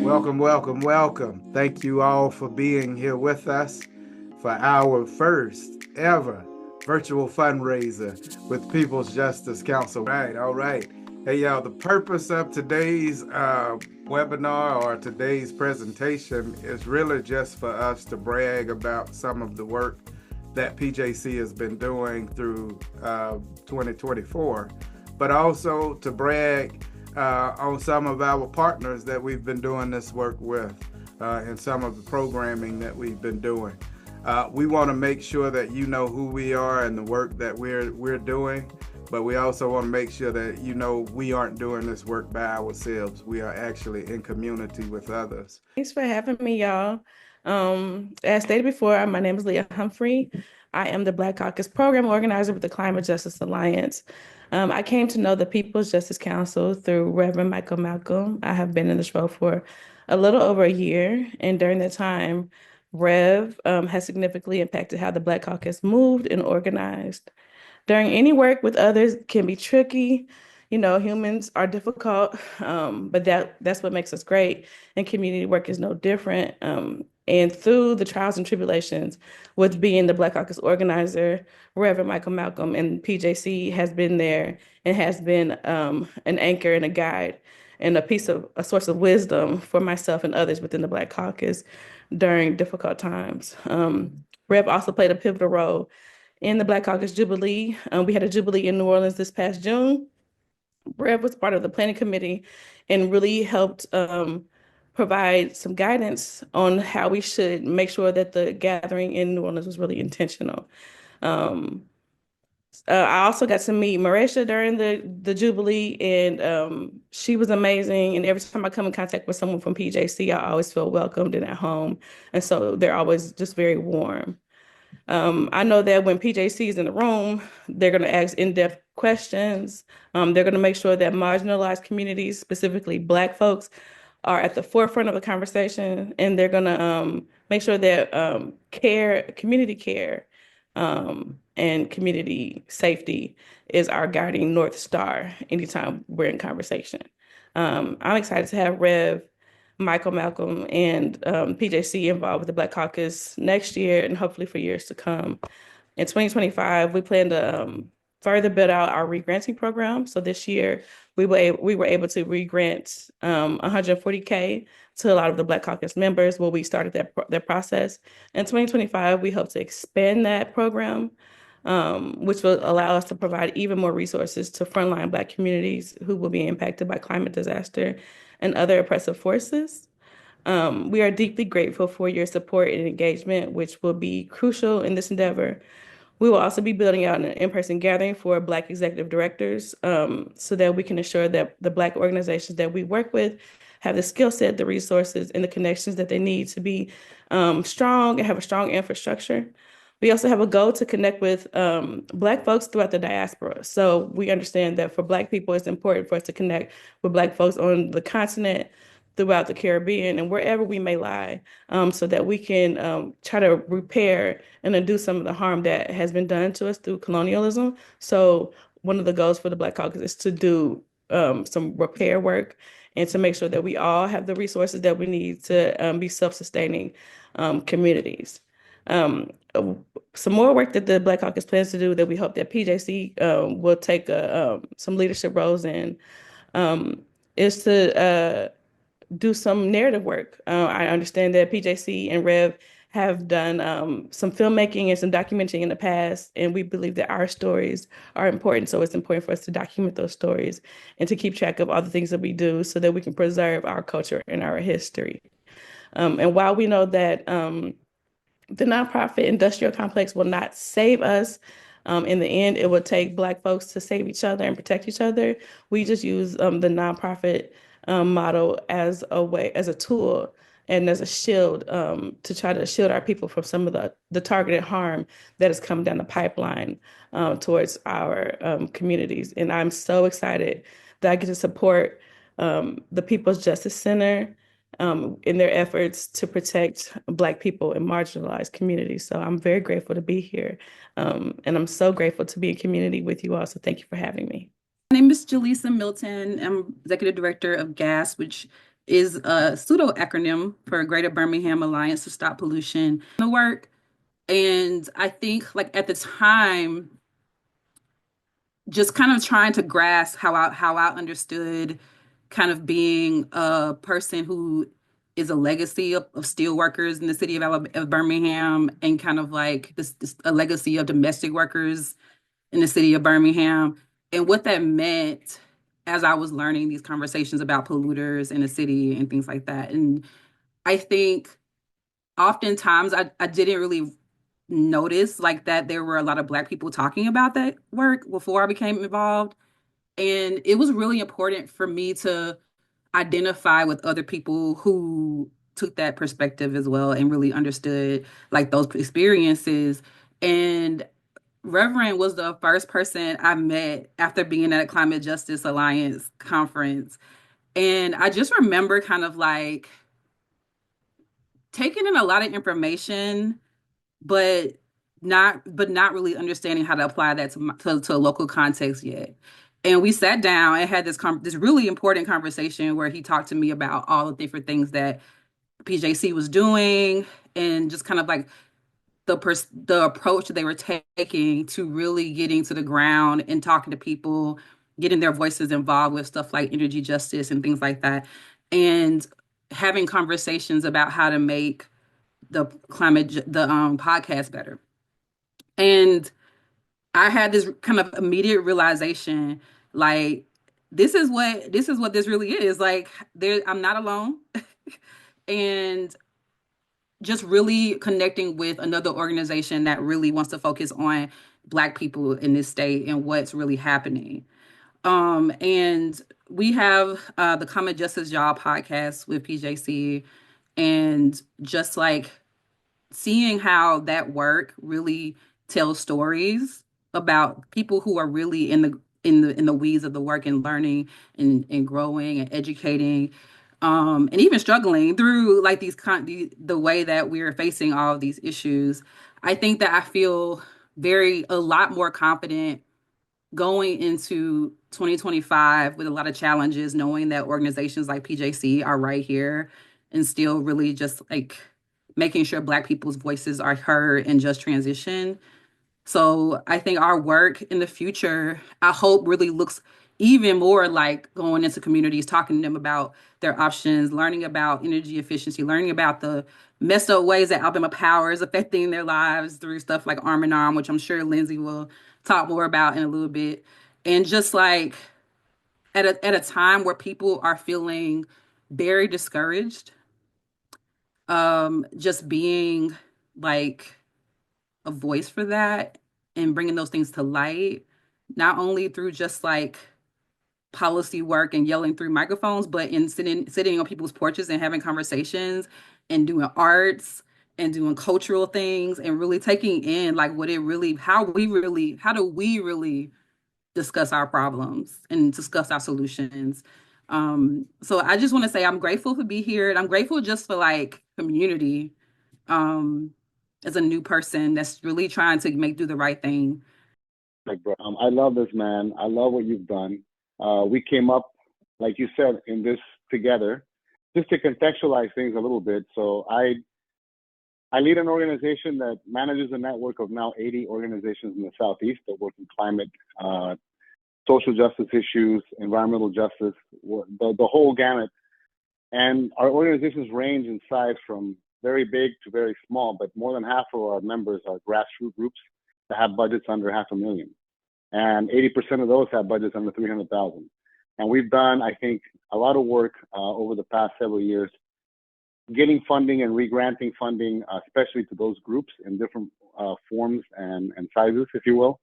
Welcome, welcome, welcome. Thank you all for being here with us for our first ever virtual fundraiser with People's Justice Council. All right. Hey, y'all, the purpose of today's webinar or today's presentation is really just for us to brag about some of the work that PJC has been doing through 2024, but also to brag on some of our partners that we've been doing this work with and some of the programming that we've been doing. We want to make sure that you know who we are and the work that we're doing, but we also want to make sure that you know we aren't doing this work by ourselves. We are actually in community with others. Thanks for having me, y'all. As stated before, my name is Leah Humphrey. I am the Black Caucus Program Organizer with the Climate Justice Alliance. I came to know the People's Justice Council through Reverend Michael Malcolm. I have been in this role for a little over a year, and during that time, Rev has significantly impacted how the Black Caucus moved and organized. During any work with others can be tricky. You know, humans are difficult, but that's what makes us great. And community work is no different. And through the trials and tribulations with being the Black Caucus organizer, Reverend Michael Malcolm and PJC has been there and has been an anchor and a guide and a source of wisdom for myself and others within the Black Caucus during difficult times. Rev also played a pivotal role in the Black Caucus Jubilee. We had a Jubilee in New Orleans this past June. Rev was part of the planning committee and really helped provide some guidance on how we should make sure that the gathering in New Orleans was really intentional. Um, I also got to meet Marisha during the Jubilee, and she was amazing. And every time I come in contact with someone from PJC, I always feel welcomed and at home. And so they're always just very warm. I know that when PJC is in the room, they're going to ask in-depth questions. They're going to make sure that marginalized communities, specifically Black folks, are at the forefront of the conversation, and they're going to make sure that community care, and community safety is our guiding North Star anytime we're in conversation. I'm excited to have Rev, Michael Malcolm, and PJC involved with the Black Caucus next year and hopefully for years to come. In 2025, we plan to further build out our re-granting program. So this year, we were able to re-grant 140K to a lot of the Black Caucus members where we started that process. In 2025, we hope to expand that program, which will allow us to provide even more resources to frontline Black communities who will be impacted by climate disaster and other oppressive forces. We are deeply grateful for your support and engagement, which will be crucial in this endeavor. We will also be building out an in-person gathering for Black executive directors, so that we can ensure that the Black organizations that we work with have the skill set, the resources, and the connections that they need to be strong and have a strong infrastructure. We also have a goal to connect with Black folks throughout the diaspora. So we understand that for Black people, it's important for us to connect with Black folks on the continent, throughout the Caribbean, and wherever we may lie, so that we can try to repair and undo some of the harm that has been done to us through colonialism. So one of the goals for the Black Caucus is to do some repair work and to make sure that we all have the resources that we need to be self-sustaining communities. Some more work that the Black Caucus plans to do that we hope that PJC will take some leadership roles in, is to do some narrative work. I understand that PJC and Rev have done some filmmaking and some documenting in the past, and we believe that our stories are important. So it's important for us to document those stories and to keep track of all the things that we do so that we can preserve our culture and our history. And while we know that the nonprofit industrial complex will not save us, in the end, it will take Black folks to save each other and protect each other. We just use the nonprofit model as as a tool and as a shield, to try to shield our people from some of the targeted harm that has come down the pipeline towards our communities. And I'm so excited that I get to support the People's Justice Center in their efforts to protect Black people in marginalized communities. So I'm very grateful to be here. And I'm so grateful to be in community with you all. So thank you for having me. My name is Jaleesa Milton. I'm Executive Director of GAS, which is a pseudo acronym for Greater Birmingham Alliance to Stop Pollution in the Work. And I think like at the time, just kind of trying to grasp how I understood kind of being a person who is a legacy of steel workers in the city of Birmingham, and kind of like this a legacy of domestic workers in the city of Birmingham, and what that meant as I was learning these conversations about polluters in the city and things like that. And I think oftentimes I didn't really notice like that there were a lot of Black people talking about that work before I became involved. And it was really important for me to identify with other people who took that perspective as well and really understood like those experiences. And Reverend was the first person I met after being at a Climate Justice Alliance conference. And I just remember kind of like taking in a lot of information, but not really understanding how to apply that to a local context yet. And we sat down and had this really important conversation where he talked to me about all the different things that PJC was doing, and just kind of like the approach that they were taking to really getting to the ground and talking to people, getting their voices involved with stuff like energy justice and things like that, and having conversations about how to make the podcast better. And I had this kind of immediate realization, like this is what this really is. Like I'm not alone. And just really connecting with another organization that really wants to focus on Black people in this state and what's really happening. And we have the Common Justice Job podcast with PJC, and just like seeing how that work really tells stories about people who are really in the weeds of the work, and learning and growing and educating, and even struggling through like the way that we're facing all of these issues. I think that I feel a lot more confident going into 2025 with a lot of challenges, knowing that organizations like PJC are right here and still really just like making sure Black people's voices are heard in just transition. So I think our work in the future, I hope, really looks even more like going into communities, talking to them about their options, learning about energy efficiency, learning about the messed up ways that Alabama Power is affecting their lives through stuff like Arm in Arm, which I'm sure Lindsay will talk more about in a little bit. And just like at a time where people are feeling very discouraged, just being like a voice for that and bringing those things to light, not only through just like policy work and yelling through microphones, but in sitting on people's porches and having conversations and doing arts and doing cultural things, and really taking in like what it really how do we really discuss our problems and discuss our solutions. So I just want to say I'm grateful to be here, and I'm grateful just for like community, um, as a new person that's really trying to do the right thing. Like, bro, I love this, man. I love what you've done. We came up, like you said, in this together. Just to contextualize things a little bit. So I lead an organization that manages a network of now 80 organizations in the Southeast that work in climate, social justice issues, environmental justice, the whole gamut. And our organizations range in size from very big to very small, but more than half of our members are grassroots groups that have budgets under $500,000. And 80% of those have budgets under 300,000. And we've done, I think, a lot of work over the past several years, getting funding and re-granting funding, especially to those groups in different forms and sizes, if you will.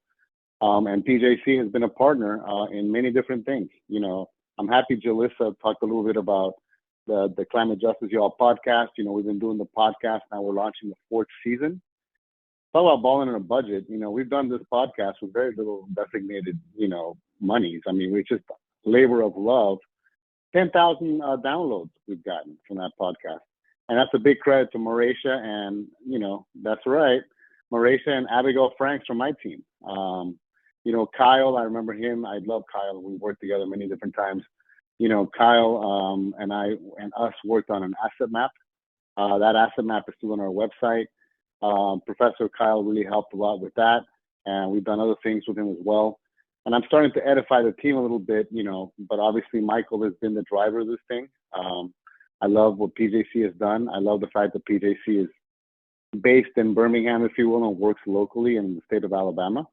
And PJC has been a partner in many different things. You know, I'm happy Jalissa talked a little bit about the Climate Justice Y'all podcast. You know, we've been doing the podcast. Now we're launching the 4th season. Talk about balling in a budget. You know, we've done this podcast with very little designated, monies. I mean, we're just labor of love. 10,000 downloads we've gotten from that podcast. And that's a big credit to Mauricia and, that's right, Mauricia and Abigail Franks from my team. Kyle, I remember him. I love Kyle. We worked together many different times. Kyle and us worked on an asset map. That asset map is still on our website. Professor Kyle really helped a lot with that, and we've done other things with him as well. And I'm starting to edify the team a little bit, but obviously Michael has been the driver of this thing. I love what PJC has done. I love the fact that PJC is based in Birmingham, if you will, and works locally in the state of Alabama.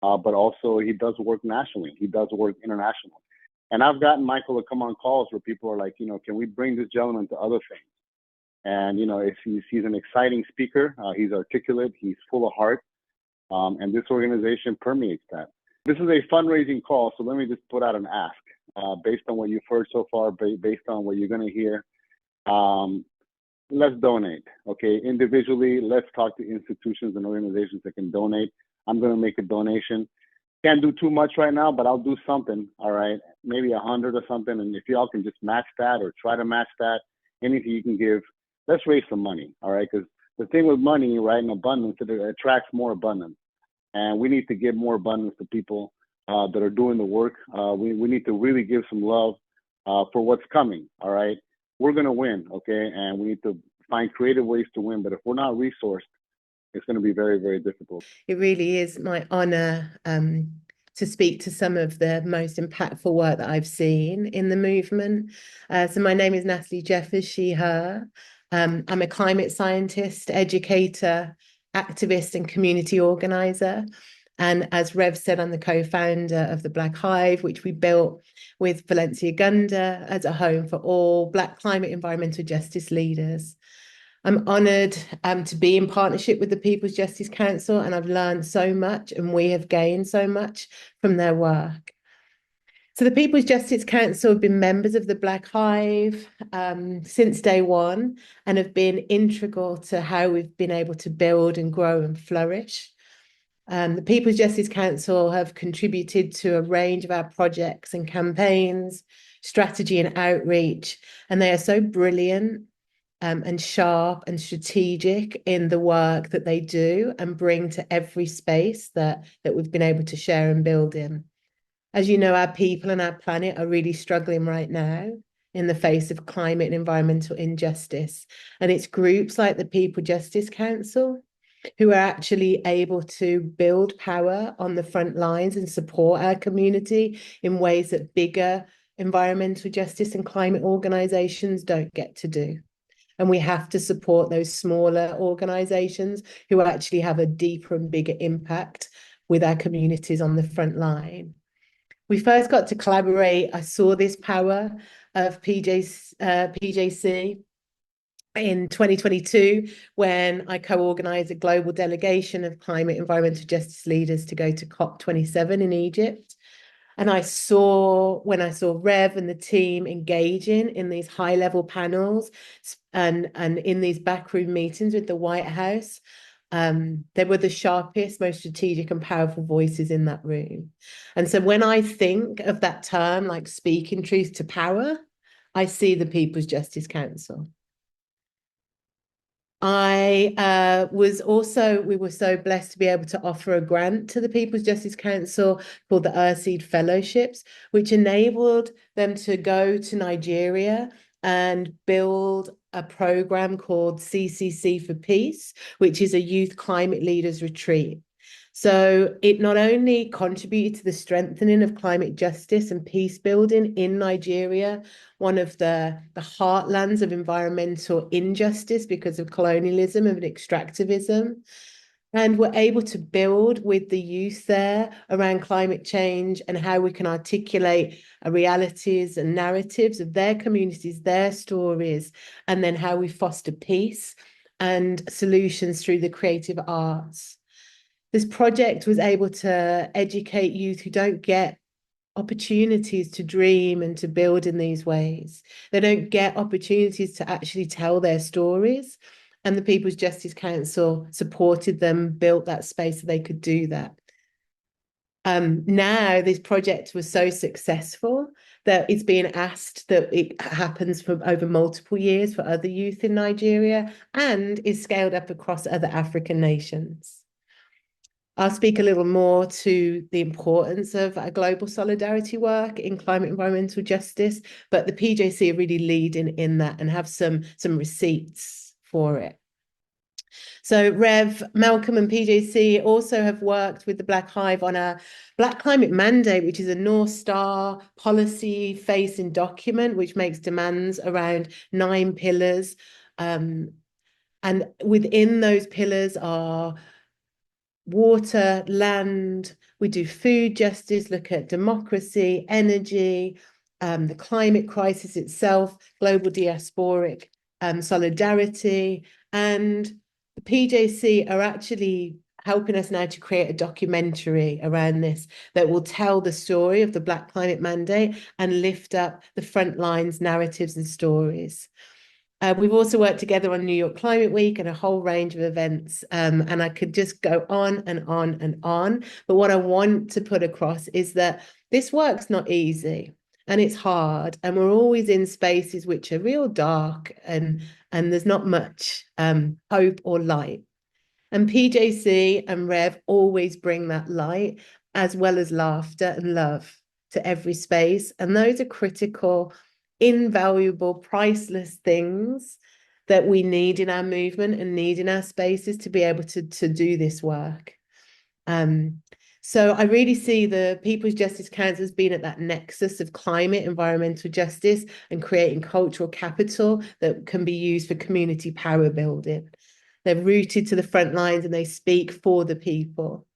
But also he does work nationally. He does work internationally. And I've gotten Michael to come on calls where people are like, can we bring this gentleman to other things? And, he's an exciting speaker. He's articulate. He's full of heart. And this organization permeates that. This is a fundraising call, so let me just put out an ask. Based on what you've heard so far, based on what you're going to hear, let's donate, okay? Individually, let's talk to institutions and organizations that can donate. I'm going to make a donation. Can't do too much right now, but I'll do something, all right? Maybe 100 or something. And if y'all can just match that or try to match that, anything you can give, let's raise some money, all right? Because the thing with money, right, in abundance, it attracts more abundance. And we need to give more abundance to people that are doing the work. We need to really give some love for what's coming, all right? We're going to win, okay? And we need to find creative ways to win. But if we're not resourced, it's going to be very, very difficult. It really is my honor to speak to some of the most impactful work that I've seen in the movement. So my name is Natalie Jeffers, she, her. I'm a climate scientist, educator, activist, and community organizer. And as Rev said, I'm the co-founder of the Black Hive, which we built with Valencia Gunda as a home for all Black climate environmental justice leaders. I'm honoured to be in partnership with the People's Justice Council, and I've learned so much, and we have gained so much from their work. So the People's Justice Council have been members of the Black Hive since day one, and have been integral to how we've been able to build and grow and flourish. The People's Justice Council have contributed to a range of our projects and campaigns, strategy and outreach, and they are so brilliant and sharp and strategic in the work that they do and bring to every space that we've been able to share and build in. As you know, our people and our planet are really struggling right now in the face of climate and environmental injustice. And it's groups like the People Justice Council who are actually able to build power on the front lines and support our community in ways that bigger environmental justice and climate organizations don't get to do. And we have to support those smaller organizations who actually have a deeper and bigger impact with our communities on the front line. We first got to collaborate. I saw this power of PJC in 2022 when I co-organized a global delegation of climate environmental justice leaders to go to COP27 in Egypt. And when I saw Rev and the team engaging in these high-level panels and in these backroom meetings with the White House, they were the sharpest, most strategic and powerful voices in that room. And so when I think of that term, like speaking truth to power, I see the People's Justice Council. We were so blessed to be able to offer a grant to the People's Justice Council called the Earthseed Fellowships, which enabled them to go to Nigeria and build a program called CCC for Peace, which is a youth climate leaders retreat. So it not only contributed to the strengthening of climate justice and peace building in Nigeria, one of the heartlands of environmental injustice because of colonialism and extractivism. And we're able to build with the youth there around climate change and how we can articulate realities and narratives of their communities, their stories, and then how we foster peace and solutions through the creative arts. This project was able to educate youth who don't get opportunities to dream and to build in these ways. They don't get opportunities to actually tell their stories. And the People's Justice Council supported them, built that space so they could do that. Now this project was so successful that it's being asked that it happens for over multiple years for other youth in Nigeria and is scaled up across other African nations. I'll speak a little more to the importance of our global solidarity work in climate environmental justice, but the PJC are really leading in that and have some receipts for it. So Rev, Malcolm and PJC also have worked with the Black Hive on a Black Climate Mandate, which is a North Star policy facing document, which makes demands around 9 pillars. And within those pillars are water, land, we do food justice, look at democracy, energy, the climate crisis itself, global diasporic solidarity, and the PJC are actually helping us now to create a documentary around this that will tell the story of the Black Climate Mandate and lift up the front lines narratives and stories. We've also worked together on New York Climate Week and a whole range of events, and I could just go on and on and on. But what I want to put across is that this work's not easy and it's hard, and we're always in spaces which are real dark and there's not much hope or light. And PJC and Rev always bring that light as well as laughter and love to every space, and those are critical, invaluable, priceless things that we need in our movement and need in our spaces to be able to do this work. So I really see the People's Justice Council as being at that nexus of climate, environmental justice, and creating cultural capital that can be used for community power building. They're rooted to the front lines and they speak for the people.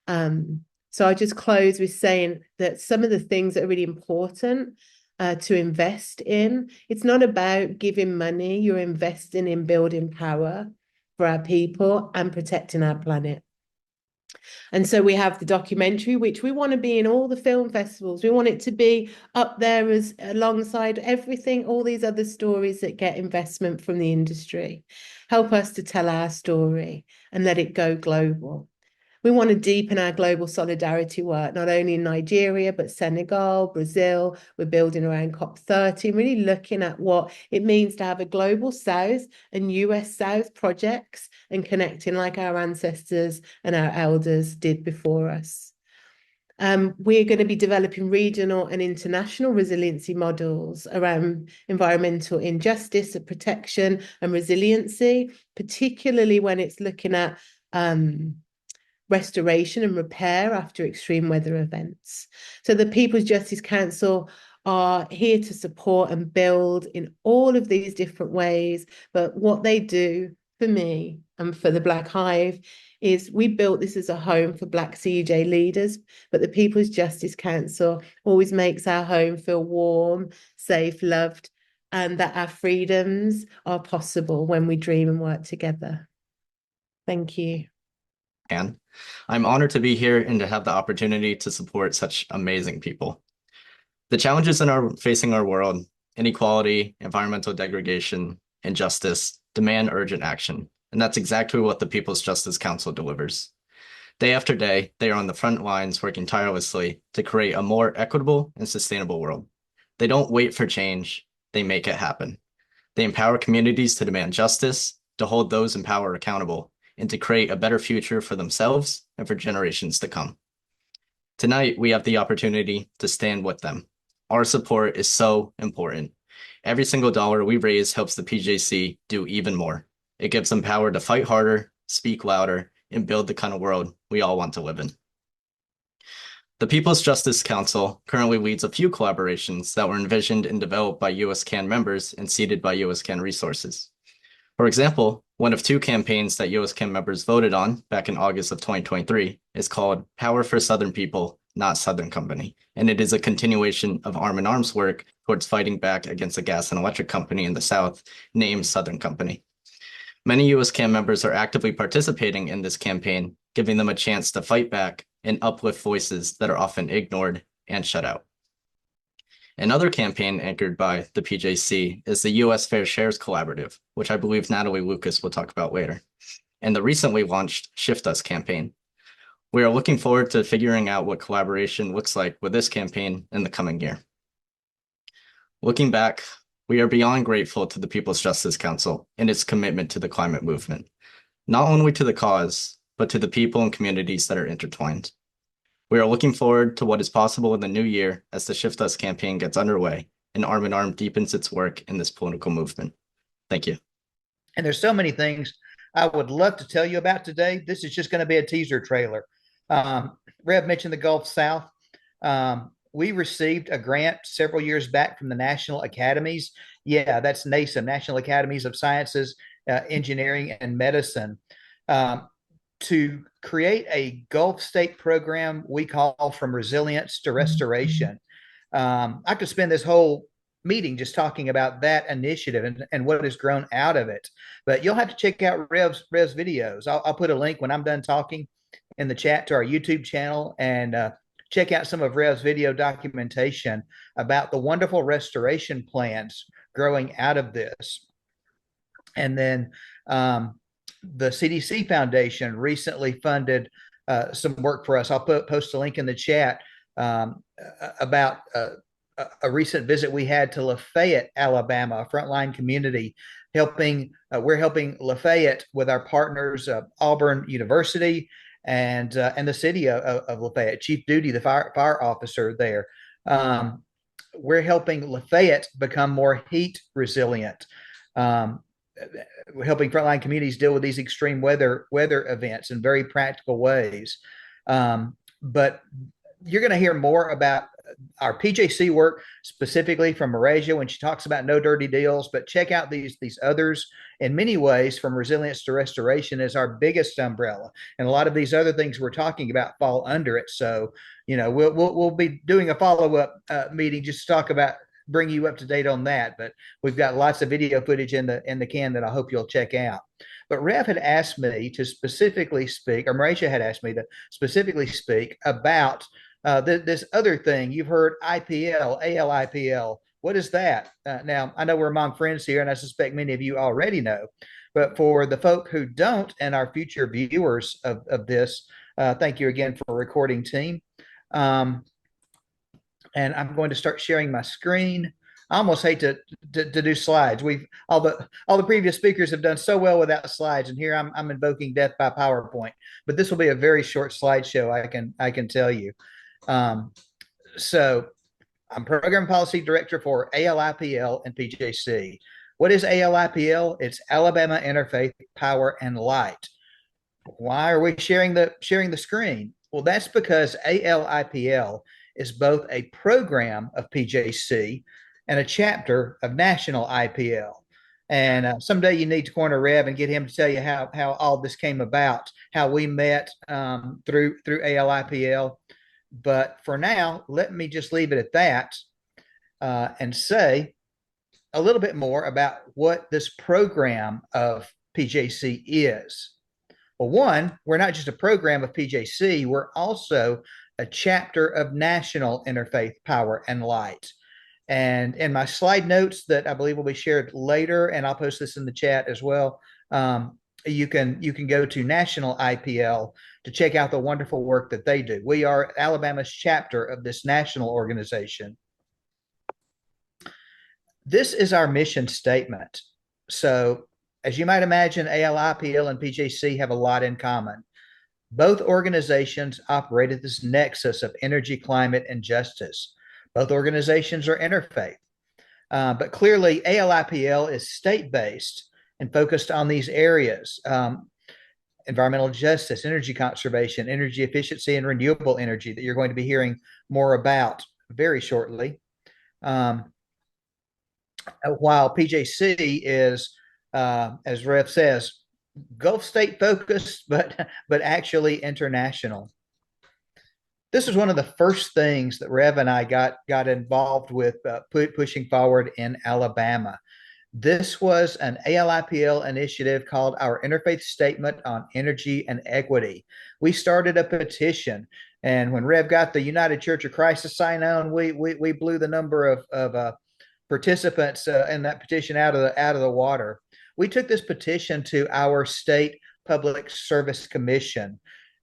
So I just close with saying that some of the things that are really important to invest in, it's not about giving money, you're investing in building power for our people and protecting our planet. And so we have the documentary, which we want to be in all the film festivals. We want it to be up there as alongside everything, all these other stories that get investment from the industry. Help us to tell our story and let it go global. We want to deepen our global solidarity work, not only in Nigeria, but Senegal, Brazil. We're building around COP30, really looking at what it means to have a global South and US South projects and connecting like our ancestors and our elders did before us. We're going to be developing regional and international resiliency models around environmental injustice, protection and resiliency, particularly when it's looking at restoration and repair after extreme weather events. So the People's Justice Council are here to support and build in all of these different ways. But what they do for me and for the Black Hive is we built this as a home for Black CEJ leaders, but the People's Justice Council always makes our home feel warm, safe, loved, and that our freedoms are possible when we dream and work together. Thank you. And I'm honored to be here and to have the opportunity to support such amazing people. The challenges facing our world, inequality, environmental degradation, injustice, demand urgent action. And that's exactly what the People's Justice Council delivers. Day after day, they are on the front lines working tirelessly to create a more equitable and sustainable world. They don't wait for change, they make it happen. They empower communities to demand justice, to hold those in power accountable, and to create a better future for themselves and for generations to come. Tonight, we have the opportunity to stand with them. Our support is so important. Every single dollar we raise helps the PJC do even more. It gives them power to fight harder, speak louder, and build the kind of world we all want to live in. The People's Justice Council currently leads a few collaborations that were envisioned and developed by USCAN members and seeded by USCAN resources. For example, one of 2 campaigns that USCAN members voted on back in August of 2023 is called Power for Southern People, Not Southern Company, and it is a continuation of Arm in Arm's work towards fighting back against a gas and electric company in the South named Southern Company. Many USCAN members are actively participating in this campaign, giving them a chance to fight back and uplift voices that are often ignored and shut out. Another campaign anchored by the PJC is the US Fair Shares Collaborative, which I believe Natalie Lucas will talk about later, and the recently launched Shift Us campaign. We are looking forward to figuring out what collaboration looks like with this campaign in the coming year. Looking back, we are beyond grateful to the People's Justice Council and its commitment to the climate movement, not only to the cause, but to the people and communities that are intertwined. We are looking forward to what is possible in the new year as the Shift Us campaign gets underway and Arm in Arm deepens its work in this political movement. Thank you. And there's so many things I would love to tell you about today. This is just going to be a teaser trailer. Rev mentioned the Gulf South. We received a grant several years back from the National Academies. Yeah, that's NASM, National Academies of Sciences, Engineering, and Medicine, to create a Gulf state program we call From Resilience to Restoration. I could spend this whole meeting just talking about that initiative and what has grown out of it. But you'll have to check out Rev's videos. I'll put a link when I'm done talking in the chat to our YouTube channel, and check out some of Rev's video documentation about the wonderful restoration plans growing out of this. And then the CDC Foundation recently funded some work for us. I'll post a link in the chat about a recent visit we had to Lafayette, Alabama, a frontline community, we're helping Lafayette with our partners, Auburn University and the city of Lafayette. Chief Duty, the fire officer there. We're helping Lafayette become more heat resilient. We're helping frontline communities deal with these extreme weather events in very practical ways. But you're going to hear more about our PJC work, specifically from Marasia when she talks about no dirty deals, but check out these others. In many ways, From Resilience to Restoration is our biggest umbrella, and a lot of these other things we're talking about fall under it. So, we'll be doing a follow-up meeting just to talk about, bring you up to date on that. But we've got lots of video footage in the can that I hope you'll check out. But Rev had asked me to specifically speak, or Marasia had asked me to specifically speak about this other thing. You've heard IPL, ALIPL. What is that? Now, I know we're among friends here, and I suspect many of you already know. But for the folk who don't and our future viewers of this, thank you again for recording, team. And I'm going to start sharing my screen. I almost hate to do slides. All the previous speakers have done so well without slides, and here I'm invoking death by PowerPoint. But this will be a very short slideshow, I can tell you. So I'm Program Policy Director for ALIPL and PJC. What is ALIPL? It's Alabama Interfaith Power and Light. Why are we sharing the screen? Well, that's because ALIPL is both a program of PJC and a chapter of National IPL. And someday you need to corner Rev and get him to tell you how all this came about, how we met through ALIPL. But for now, let me just leave it at that and say a little bit more about what this program of PJC is. Well, one, we're not just a program of PJC, we're also a chapter of National Interfaith Power and Light. And in my slide notes that I believe will be shared later, and I'll post this in the chat as well, you can go to National IPL to check out the wonderful work that they do. We are Alabama's chapter of this national organization. This is our mission statement. So, as you might imagine, ALIPL and PJC have a lot in common. Both organizations operate at this nexus of energy, climate, and justice. Both organizations are interfaith. But clearly, ALIPL is state-based and focused on these areas: environmental justice, energy conservation, energy efficiency, and renewable energy that you're going to be hearing more about very shortly. While PJC is, as Rev says, Gulf state focused, but actually international. This is one of the first things that Rev and I got involved with pushing forward in Alabama. This was an ALIPL initiative called our Interfaith Statement on Energy and Equity. We started a petition, and when Rev got the United Church of Christ to sign on, we blew the number of participants in that petition out of the water. We took this petition to our state public service commission.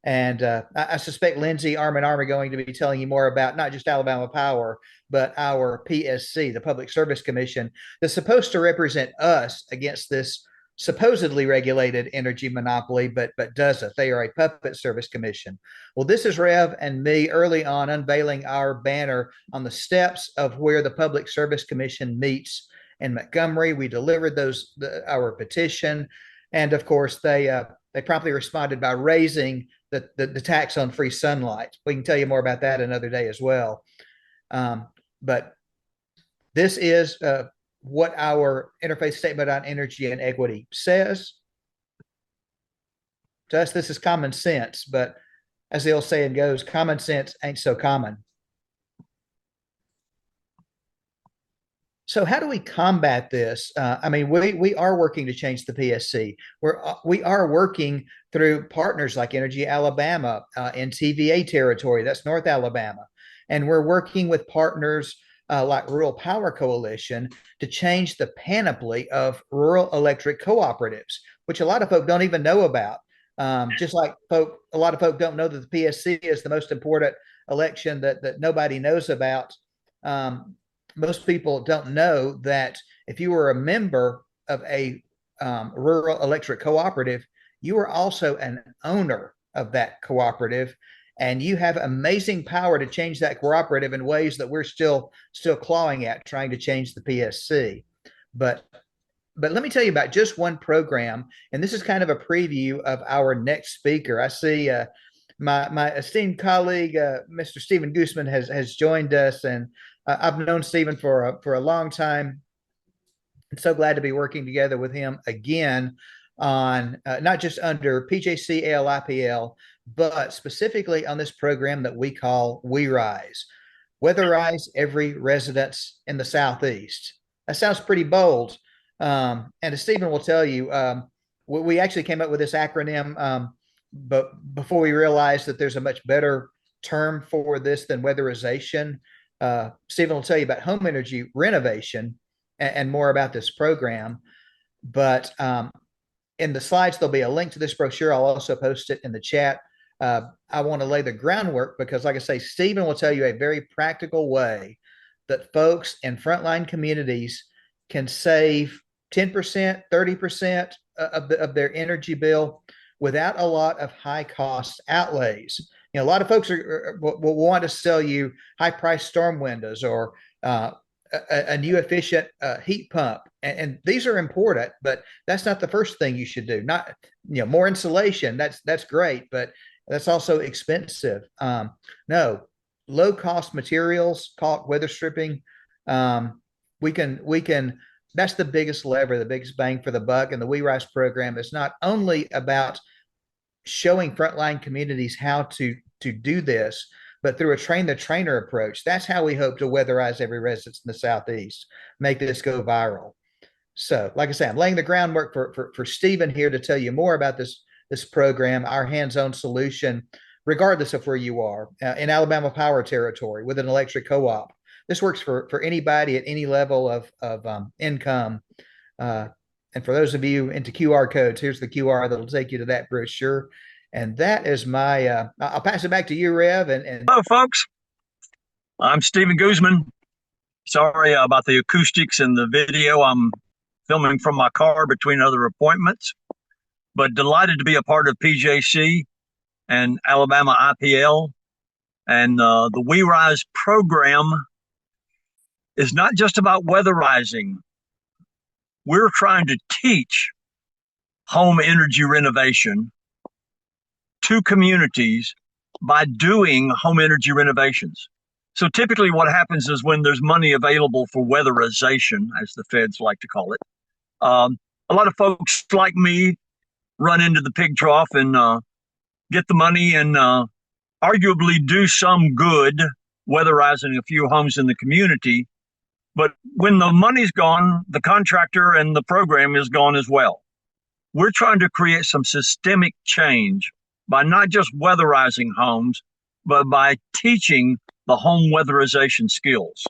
And I suspect Lindsay, Arm in Arm, are going to be telling you more about not just Alabama Power, but our PSC, the Public Service Commission, that's supposed to represent us against this supposedly regulated energy monopoly, but doesn't. They are a puppet service commission. Well, this is Rev and me early on unveiling our banner on the steps of where the Public Service Commission meets in Montgomery. We delivered our petition, and of course they promptly responded by raising the tax on free sunlight. We can tell you more about that another day as well. But this is what our interfaith statement on energy and equity says. To us, this is common sense, but as the old saying goes, common sense ain't so common. So how do we combat this? I mean, we are working to change the PSC. We are working through partners like Energy Alabama in TVA territory, that's North Alabama. And we're working with partners like Rural Power Coalition to change the panoply of rural electric cooperatives, which a lot of folk don't even know about. Just like a lot of folk don't know that the PSC is the most important election that nobody knows about. Most people don't know that if you were a member of a rural electric cooperative, you are also an owner of that cooperative, and you have amazing power to change that cooperative in ways that we're still clawing at, trying to change the PSC. But let me tell you about just one program, and this is kind of a preview of our next speaker. I see my esteemed colleague, Mr. Stephen Guzman, has joined us, and I've known Stephen for a long time. I'm so glad to be working together with him again on not just under PJC ALIPL, but specifically on this program that we call We Rise. Weatherize every residence in the Southeast. That sounds pretty bold. And as Stephen will tell you, we actually came up with this acronym, but before we realized that there's a much better term for this than weatherization. Stephen will tell you about home energy renovation and more about this program. But in the slides, there'll be a link to this brochure. I'll also post it in the chat. I want to lay the groundwork because, like I say, Stephen will tell you a very practical way that folks in frontline communities can save 10%, 30% of their energy bill without a lot of high cost outlays. You know, a lot of folks will want to sell you high price storm windows or a new efficient heat pump, and these are important, but that's not the first thing you should do. Not, you know, more insulation. That's great, but that's also expensive. No, low cost materials, call it weather stripping. We can. That's the biggest lever, the biggest bang for the buck. And the We Rise program is not only about showing frontline communities how to do this, but through a train the trainer approach. That's how we hope to weatherize every residence in the Southeast, make this go viral. So, like I said, I'm laying the groundwork for Stephen here to tell you more about this program, our hands-on solution, regardless of where you are, in Alabama Power Territory with an electric co-op. This works for anybody at any level of income. And for those of you into QR codes, here's the QR that'll take you to that brochure. And that is my, I'll pass it back to you, Rev. And hello, folks. I'm Stephen Guzman. Sorry about the acoustics in the video. I'm filming from my car between other appointments, but delighted to be a part of PJC and Alabama IPL. And the We Rise program is not just about weatherizing. We're trying to teach home energy renovation to communities by doing home energy renovations. So typically what happens is when there's money available for weatherization, as the feds like to call it, a lot of folks like me run into the pig trough and get the money and arguably do some good weatherizing a few homes in the community. But when the money's gone, the contractor and the program is gone as well. We're trying to create some systemic change by not just weatherizing homes, but by teaching the home weatherization skills.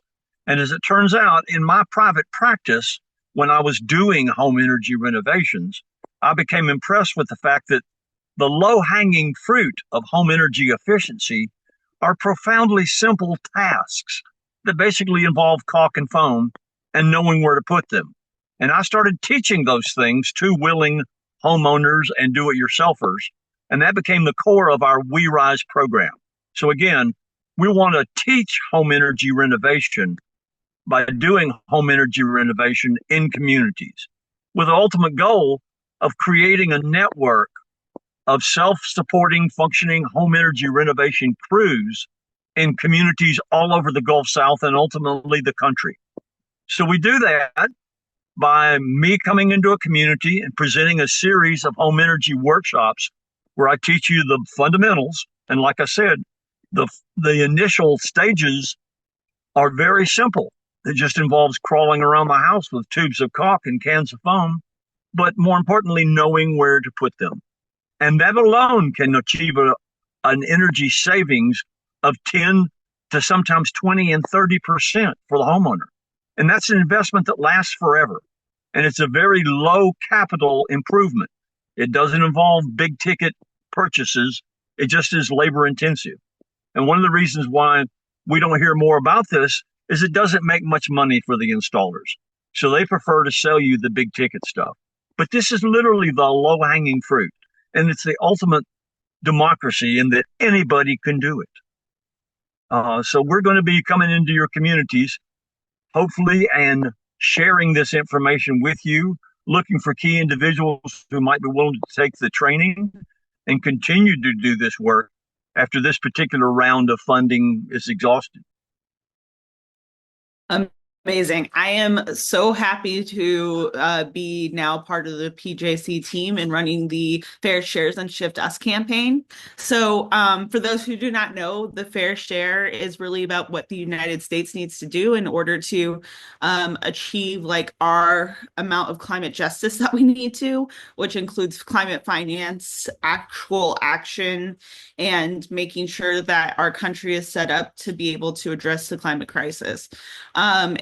And as it turns out, in my private practice, when I was doing home energy renovations, I became impressed with the fact that the low-hanging fruit of home energy efficiency are profoundly simple tasks that basically involve caulk and foam and knowing where to put them. And I started teaching those things to willing homeowners and do-it-yourselfers. And that became the core of our We Rise program. So again, we want to teach home energy renovation by doing home energy renovation in communities with the ultimate goal of creating a network of self-supporting, functioning home energy renovation crews in communities all over the Gulf South and ultimately the country. So we do that by me coming into a community and presenting a series of home energy workshops where I teach you the fundamentals. And like I said, the initial stages are very simple. It just involves crawling around the house with tubes of caulk and cans of foam, but more importantly, knowing where to put them. And that alone can achieve an energy savings of 10 to sometimes 20 and 30% for the homeowner. And that's an investment that lasts forever. And it's a very low capital improvement. It doesn't involve big ticket purchases. It just is labor intensive. And one of the reasons why we don't hear more about this is it doesn't make much money for the installers. So they prefer to sell you the big ticket stuff. But this is literally the low hanging fruit. And it's the ultimate democracy in that anybody can do it. So we're going to be coming into your communities, hopefully, and sharing this information with you, looking for key individuals who might be willing to take the training and continue to do this work after this particular round of funding is exhausted. Amazing. I am so happy to be now part of the PJC team and running the Fair Shares and Shift Us campaign. So for those who do not know, the Fair Share is really about what the United States needs to do in order to achieve like our amount of climate justice that we need to, which includes climate finance, actual action, and making sure that our country is set up to be able to address the climate crisis.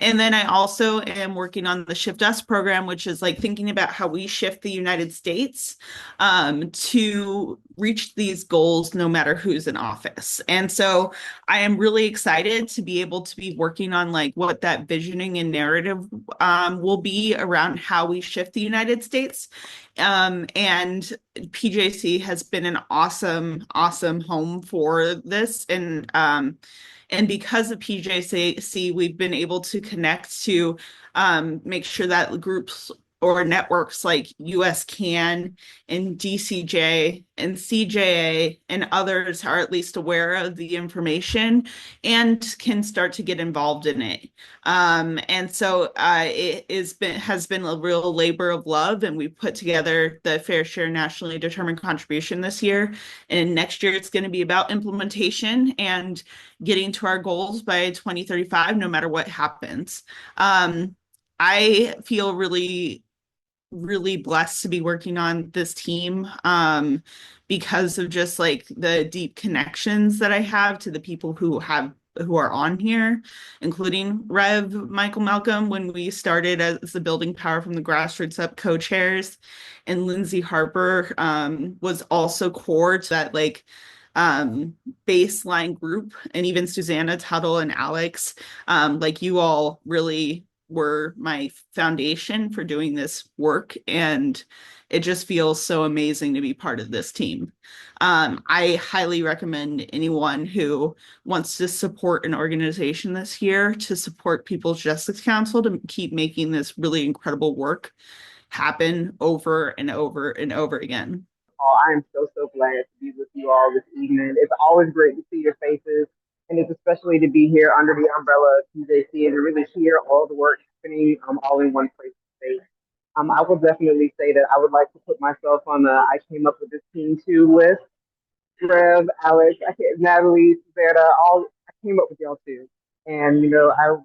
And then I also am working on the Shift Us program, which is like thinking about how we shift the United States to reach these goals no matter who's in office. And so I am really excited to be able to be working on like what that visioning and narrative will be around how we shift the United States. And PJC has been an awesome home for this. And because of PJC, we've been able to connect to make sure that groups or networks like US CAN and DCJ and CJA and others are at least aware of the information and can start to get involved in it. And so it has been a real labor of love, and we put together the Fair Share Nationally Determined Contribution this year. And next year it's going to be about implementation and getting to our goals by 2035, no matter what happens. I feel really blessed to be working on this team because of just like the deep connections that I have to the people who are on here, including Rev Michael Malcolm when we started as the Building Power from the Grassroots Up co-chairs, and Lindsay Harper was also core to that like baseline group, and even Susanna Tuttle and Alex, like you all really were my foundation for doing this work, and it just feels so amazing to be part of this team. I highly recommend anyone who wants to support an organization this year to support People's Justice Council to keep making this really incredible work happen over and over and over again. Oh, I am so glad to be with you all this evening. It's always great to see your faces. And it's especially to be here under the umbrella of PJC and to really hear all the work happening all in one place. I will definitely say that I would like to put myself on the I came up with this team too list. Rev, Alex, Natalie, Susanna, I came up with y'all too. And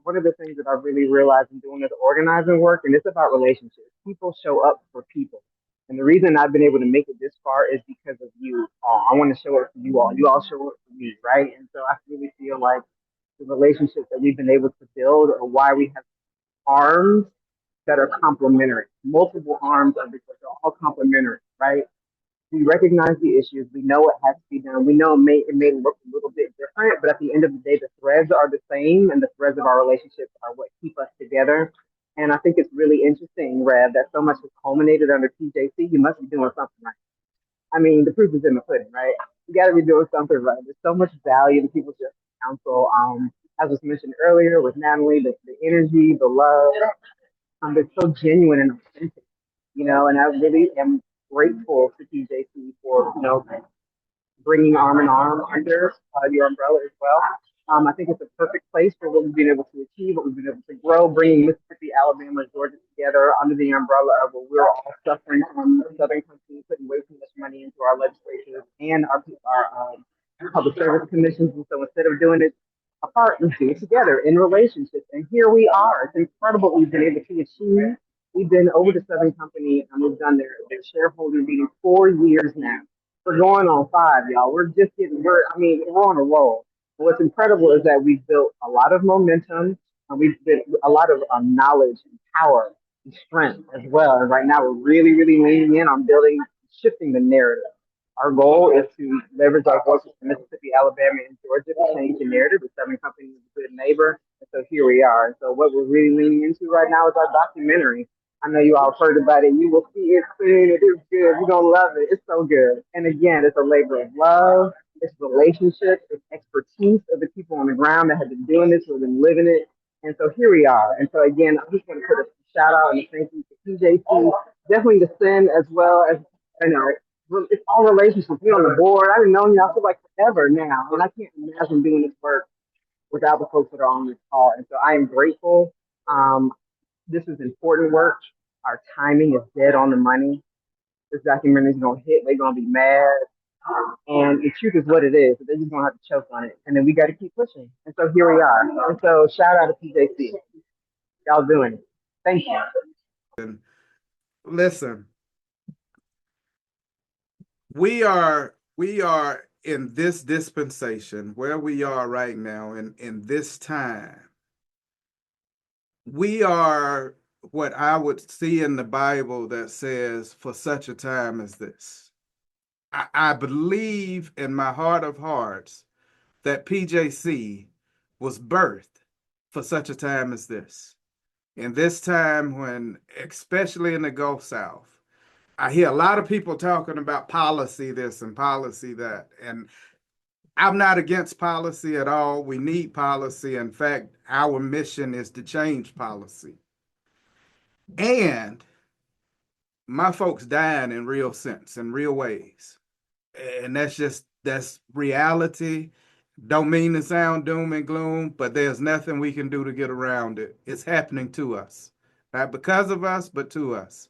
one of the things that I really realized in doing this organizing work, and it's about relationships. People show up for people. And the reason I've been able to make it this far is because of you all. I want to show up for you all. You all show up for me, right? And so I really feel like the relationships that we've been able to build are why we have arms that are complementary, multiple arms of it, they're all complementary, right? We recognize the issues. We know what has to be done. We know it may look a little bit different, but at the end of the day, the threads are the same, and the threads of our relationships are what keep us together. And I think it's really interesting, Rev, that so much has culminated under PJC. You must be doing something right. I mean, the proof is in the pudding, right? You got to be doing something right. There's so much value in People's Justice Council. As was mentioned earlier with Natalie, the energy, the love, it's so genuine and authentic, and I really am grateful to PJC for, bringing arm in arm under your umbrella as well. I think it's a perfect place for what we've been able to achieve, what we've been able to grow, bringing Mississippi, Alabama, and Georgia together under the umbrella of what we're all suffering from Southern countries, putting way too much money into our legislatures and our public service commissions. And so instead of doing it apart, we do it together in relationships. And here we are. It's incredible what we've been able to achieve. We've been over to Southern Company and we've done their shareholder meeting 4 years now. We're going on 5, y'all. We're on a roll. What's incredible is that we've built a lot of momentum and we've built a lot of knowledge and power and strength as well. And right now we're really, really leaning in on shifting the narrative. Our goal is to leverage our voices from Mississippi, Alabama, and Georgia to change the narrative. The Southern Company is a good neighbor. And so here we are. And so what we're really leaning into right now is our documentary. I know you all have heard about it. You will see it soon. It is good. You're going to love it. It's so good. And again, it's a labor of love. It's relationships. It's expertise of the people on the ground that have been doing this, who have been living it. And so here we are. And so again, I just want to put a shout out and a thank you to PJC, definitely to Sin as well as, it's all relationships. We're on the board. I've known y'all for like forever now. And I can't imagine doing this work without the folks that are on this call. And so I am grateful. This is important work. Our timing is dead on the money. This documentary is going to hit. They're going to be mad. And the truth is what it is. They're just going to have to choke on it. And then we got to keep pushing. And so here we are. And so shout out to PJC. Y'all doing it. Thank you. And listen, we are in this dispensation where we are right now in this time. We are what I would see in the Bible that says, for such a time as this. I believe in my heart of hearts that PJC was birthed for such a time as this. In this time when, especially in the Gulf South, I hear a lot of people talking about policy this and policy that. And I'm not against policy at all. We need policy. In fact, our mission is to change policy. And my folks dying in real sense, in real ways. And that's reality. Don't mean to sound doom and gloom, but there's nothing we can do to get around it. It's happening to us. Not because of us, but to us.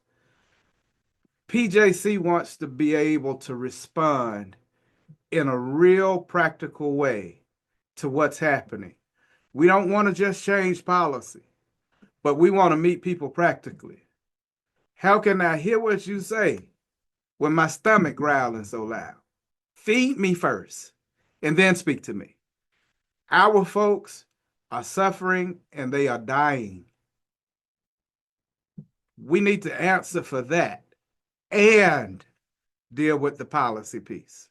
PJC wants to be able to respond in a real practical way to what's happening. We don't want to just change policy, but we want to meet people practically. How can I hear what you say when my stomach growling so loud? Feed me first and then speak to me. Our folks are suffering and they are dying. We need to answer for that and deal with the policy piece.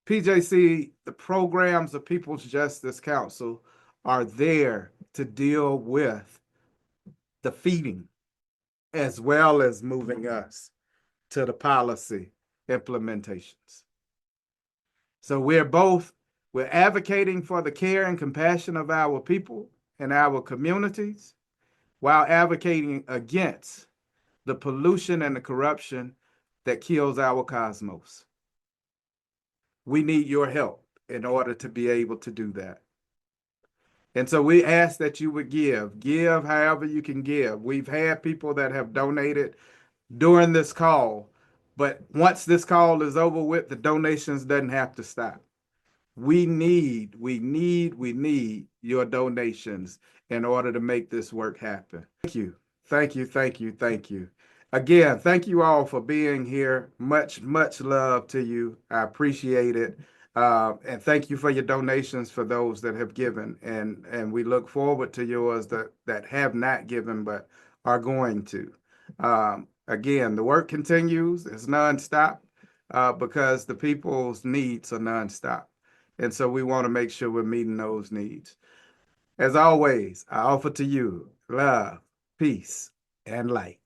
PJC, the programs of People's Justice Council are there to deal with the feeding as well as moving us to the policy implementations. So we're advocating for the care and compassion of our people and our communities while advocating against the pollution and the corruption that kills our cosmos. We need your help in order to be able to do that. And so we ask that you would give however you can give. We've had people that have donated during this call, but once this call is over with, the donations doesn't have to stop. We need your donations in order to make this work happen. Thank you. Again, thank you all for being here. Much love to you. I appreciate it. And thank you for your donations for those that have given. And we look forward to yours that have not given but are going to. Again, the work continues. It's nonstop because the people's needs are nonstop. And so we want to make sure we're meeting those needs. As always, I offer to you love, peace, and light.